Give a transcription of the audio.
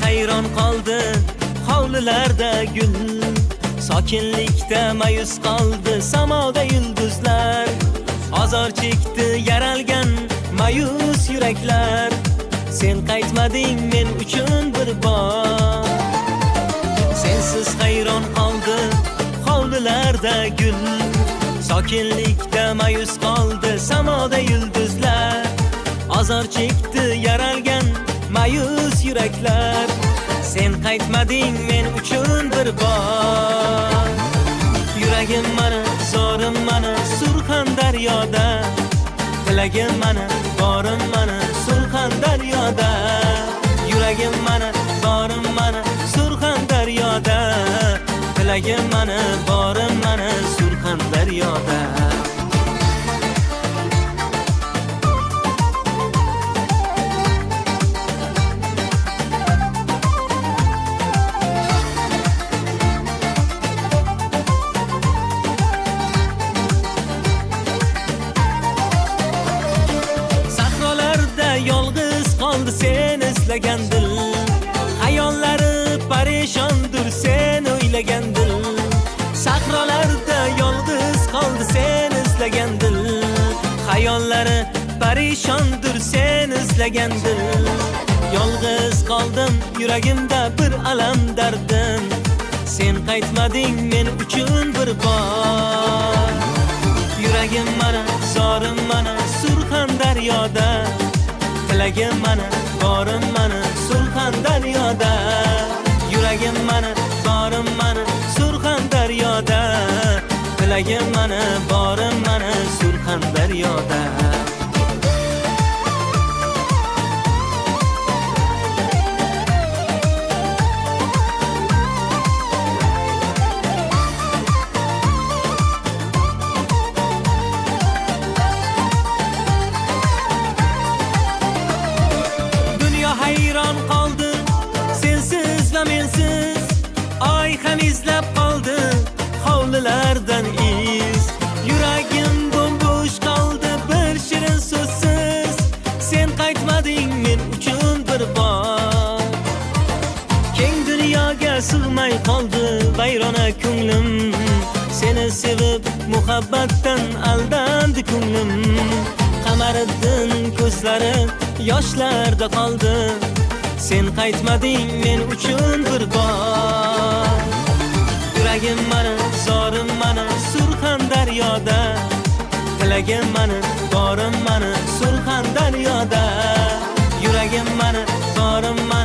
hayron qoldi hovlilarda gul, sokinlikda mayus qoldi samoda yulduzlar. Azor chekdi yaralgan mayus yuraklar, sen qaytmading men uchun bir bor. Sensiz hayron qoldi hovlilarda gul, sokinlikda mayus qoldi samoda yulduzlar. Azor chekdi yaralgan mayus yuraklar, sen qaytmading men uchun bir bor. Yuragim mana, zorim mana, Surxon daryoda. Tilagim mana, borim mana, Surxon daryoda. Yuragim mana, zorim mana, Surxon daryoda. Tilagim mana, borim mana, Surxon daryoda. Yolg'iz qoldi sen izlagan dil, hayollari parishondir sen o'ylagan dil. Sahrolarda yolg'iz qoldi sen izlagan dil, hayollari parishondir sen izlagan dil. Yolg'iz qoldim yuragimda bir alam dardim, sen qaytmading men uchun bir bor. Yuragim mana, zorim mana, Surxon daryoda. Tilagim mana, borim mana, Surxon daryoda. Yuragim mana, borim mana, Surxon daryoda. Tilagim mana, borim mana, Surxon daryoda. Hayron qoldi sensiz va mensiz, oy ham izlab qoldi hovlilardan iz. Yuragim bo'sh qoldi bir shirin so'zsiz, sen qaytmading men uchun bir bor. Keng dunyoga sig'may qoldi vayrona ko'nglim, seni sevib muhabbatdan aldandi ko'nglim. Qamariddin ko'zlari yoshlarda qoldi, sen qaytmading men uchun bir bor. Yuragim mana, zorim mana, Surxon daryoda. Tilagim mana, borim mana, Surxon daryoda. Yuragim mana, zorim mana,